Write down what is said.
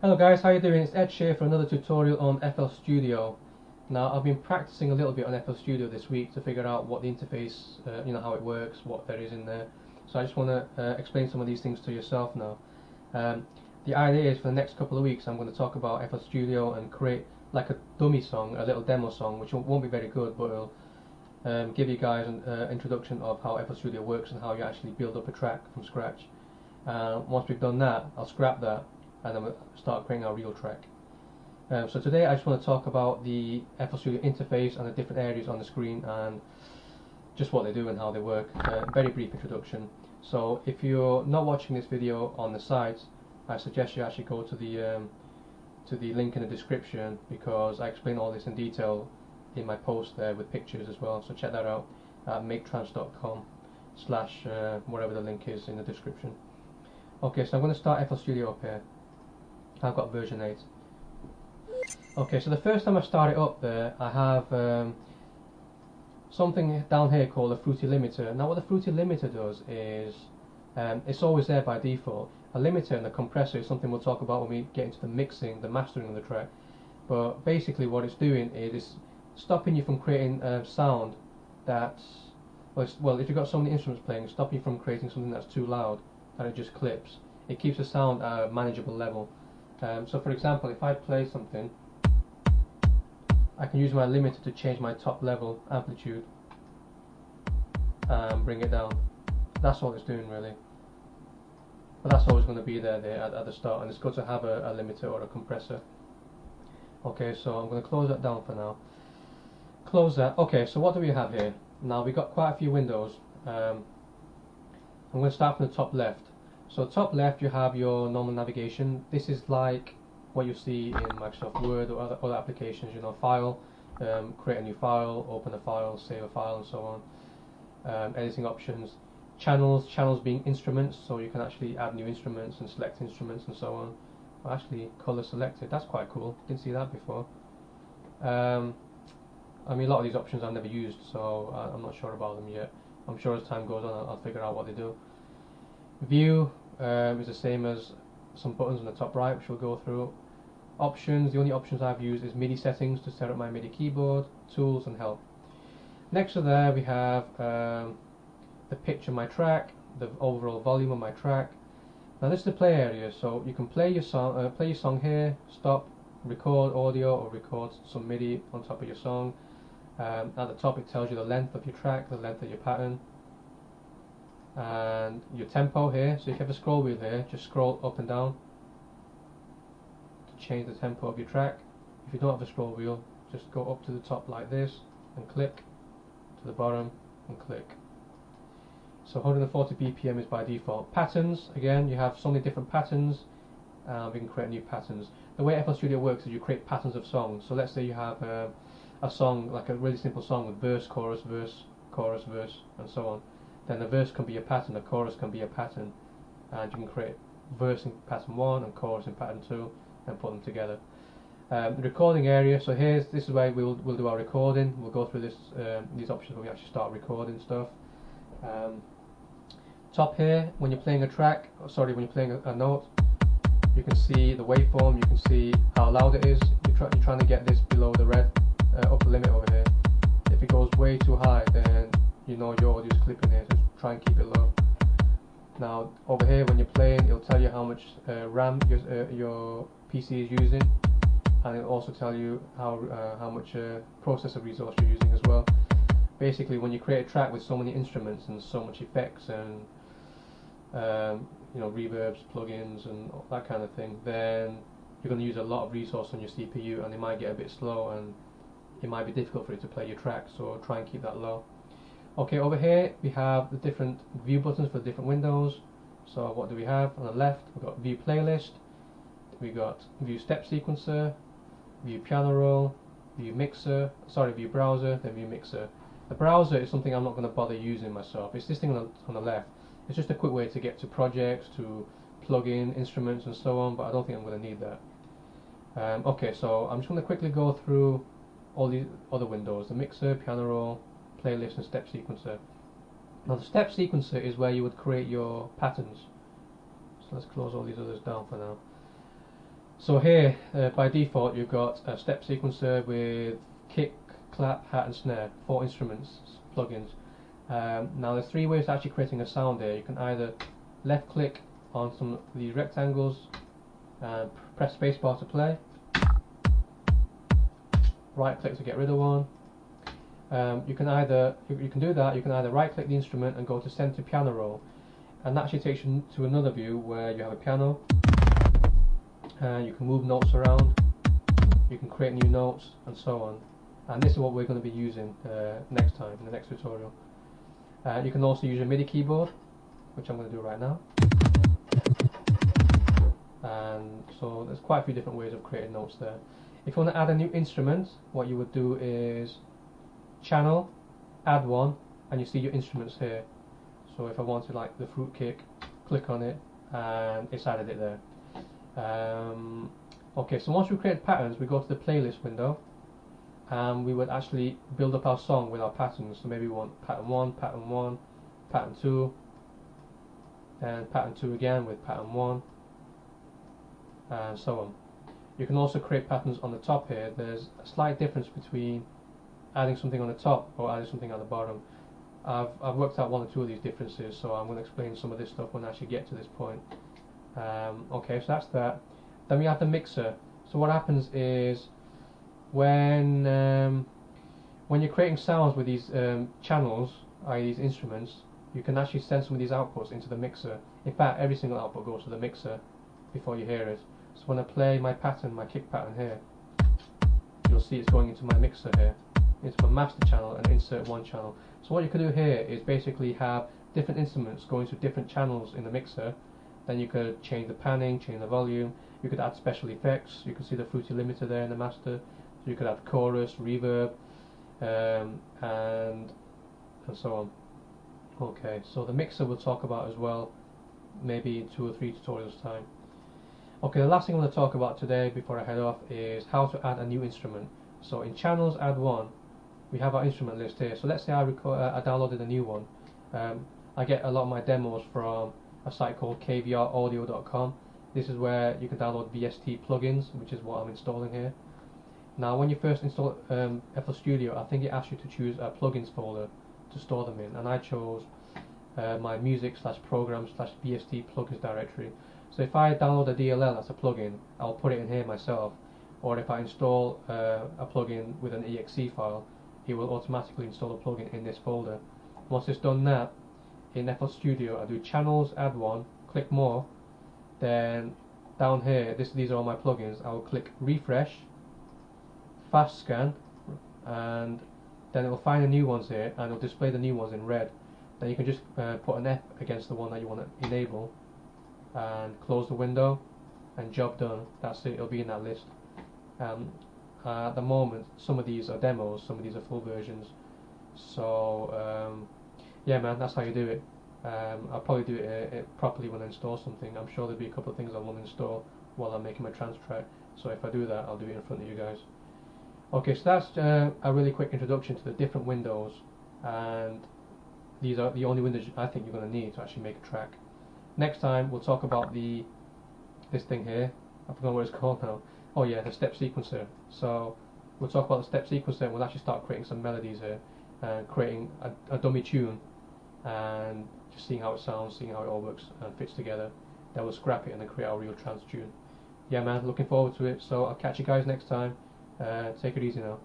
Hello guys, how you doing? It's Ed here for another tutorial on FL Studio. Now I've been practicing a little bit on FL Studio this week to figure out what the interface, how it works, what there is in there. So I just want to explain some of these things to yourself now. The idea is for the next couple of weeks I'm going to talk about FL Studio and create like a dummy song, a little demo song, which won't be very good, but it'll give you guys an introduction of how FL Studio works and how you actually build up a track from scratch. Once we've done that, I'll scrap that and then we'll start creating our real track. So today I just want to talk about the FL Studio interface and the different areas on the screen and just what they do and how they work. Very brief introduction. So if you're not watching this video on the site, I suggest you actually go to the link in the description, because I explain all this in detail in my post there with pictures as well. So check that out at maketrance.com/ whatever the link is in the description. Okay, so I'm going to start FL Studio up here. I've got version 8. Okay, so the first time I start it up there, I have something down here called a fruity limiter. Now what the fruity limiter does is, it's always there by default. A limiter and a compressor is something we'll talk about when we get into the mixing, the mastering of the track. But basically what it's doing is it's stopping you from creating a sound that's, well, if you've got so many instruments playing, stopping you from creating something that's too loud that it just clips. It keeps the sound at a manageable level. So for example, if I play something, I can use my limiter to change my top level amplitude and bring it down. That's all it's doing really. But that's always going to be there at the start, and it's good to have a limiter or a compressor. Okay, so I'm going to close that down for now. Close that. Okay, so what do we have here? Now we've got quite a few windows. I'm going to start from the top left. So top left you have your normal navigation. This is like what you see in Microsoft Word or other applications, file, create a new file, open a file, save a file and so on. Editing options. Channels being instruments, so you can actually add new instruments and select instruments and so on. Well, actually color selected, that's quite cool, didn't see that before. I mean, a lot of these options I've never used, so I'm not sure about them yet. I'm sure as time goes on I'll figure out what they do. View is the same as some buttons on the top right, which we'll go through. Options, the only options I've used is MIDI settings to set up my MIDI keyboard, tools and help. Next to there we have the pitch of my track, the overall volume of my track. Now this is the play area, so you can play your song here, stop, record audio or record some MIDI on top of your song. At the top it tells you the length of your track, the length of your pattern, and your tempo here. So if you have a scroll wheel here, just scroll up and down to change the tempo of your track. If you don't have a scroll wheel, just go up to the top like this and click, to the bottom and click. So 140 BPM is by default. Patterns, again, you have so many different patterns. We can create new patterns. The way FL Studio works is you create patterns of songs. So let's say you have a song, like a really simple song with verse, chorus, verse, chorus, verse, and so on. Then the verse can be a pattern, the chorus can be a pattern, and you can create verse in pattern 1 and chorus in pattern 2 and put them together. The recording area, so this is where we'll do our recording. We'll go through these options when we actually start recording stuff. Top here, when you're playing a track, when you're playing a note, you can see the waveform, you can see how loud it is. You're trying to get this below the red upper limit over here. If it goes way too high, then you know your audio is clipping here, so try and keep it low. Now over here when you're playing, it'll tell you how much RAM your PC is using, and it'll also tell you how much processor resource you're using as well. Basically, when you create a track with so many instruments and so much effects and reverbs, plugins and that kind of thing, then you're going to use a lot of resource on your CPU, and it might get a bit slow and it might be difficult for you to play your track, so try and keep that low. Okay, over here we have the different view buttons for different windows. So what do we have? On the left we've got view playlist, we've got view step sequencer, view piano roll, view browser, then view mixer. The browser is something I'm not going to bother using myself. It's this thing on the left. It's just a quick way to get to projects, to plug in instruments and so on, but I don't think I'm going to need that. Okay, so I'm just going to quickly go through all these other windows: the mixer, piano roll, playlist and step sequencer. Now the step sequencer is where you would create your patterns. So let's close all these others down for now. So here, by default, you've got a step sequencer with kick, clap, hat and snare, 4 instruments, plugins. Now there's 3 ways of actually creating a sound here. You can either left click on some of these rectangles and press spacebar to play, right click to get rid of one. You can do that. You can either right click the instrument and go to send to piano roll, and that actually takes you to another view where you have a piano. You can move notes around, you can create new notes and so on, and this is what we're going to be using next time in the next tutorial. You can also use a MIDI keyboard, which I'm going to do right now, and so there's quite a few different ways of creating notes there. If you want to add a new instrument, what you would do is channel, add one, and you see your instruments here. So if I wanted like the fruit kick, click on it and it's added it there. Okay, so once we create patterns, we go to the playlist window and we would actually build up our song with our patterns. So maybe we want pattern 1, pattern 1, pattern 2, and pattern 2 again with pattern 1, and so on. You can also create patterns on the top here. There's a slight difference between adding something on the top or adding something at the bottom. I've worked out 1 or 2 of these differences, so I'm going to explain some of this stuff when I actually get to this point. Okay, so that's that. Then we have the mixer. So what happens is when you're creating sounds with these channels, i.e. these instruments, you can actually send some of these outputs into the mixer. In fact, every single output goes to the mixer before you hear it. So when I play my pattern, my kick pattern here, you'll see it's going into my mixer here, into my master channel and insert 1 channel. So what you can do here is basically have different instruments going to different channels in the mixer. Then you could change the panning, change the volume, you could add special effects. You can see the fruity limiter there in the master. So you could add chorus, reverb, and so on. Okay, so the mixer we'll talk about as well, maybe in 2 or 3 tutorials time. Okay, the last thing I'm going to talk about today before I head off is how to add a new instrument. So in channels, add one, we have our instrument list here. So let's say I downloaded a new one. I get a lot of my demos from a site called kvraudio.com. This is where you can download VST plugins, which is what I'm installing here. Now when you first install FL Studio, I think it asks you to choose a plugins folder to store them in, and I chose my music/program/VST plugins directory. So if I download a DLL as a plugin, I'll put it in here myself, or if I install a plugin with an exe file, it will automatically install a plugin in this folder. Once it's done that, in FL Studio I do channels, add one, click more, then down here, these are all my plugins, I will click refresh, fast scan, and then it will find the new ones here and it will display the new ones in red. Then you can just put an F against the one that you want to enable and close the window, and job done. That's it, it'll be in that list. At the moment some of these are demos, some of these are full versions, so yeah man, that's how you do it. I'll probably do it properly when I install something. I'm sure there'll be a couple of things I want to install while I'm making my trance track, so if I do that I'll do it in front of you guys. Okay, so that's a really quick introduction to the different windows, and these are the only windows I think you're going to need to actually make a track. Next time we'll talk about this thing here. I forgot what it's called now. Oh yeah, the step sequencer. So we'll talk about the step sequencer and we'll actually start creating some melodies here and creating a dummy tune and just seeing how it sounds, seeing how it all works and fits together. Then we'll scrap it and then create our real trance tune. Yeah man, looking forward to it. So I'll catch you guys next time. Take it easy now.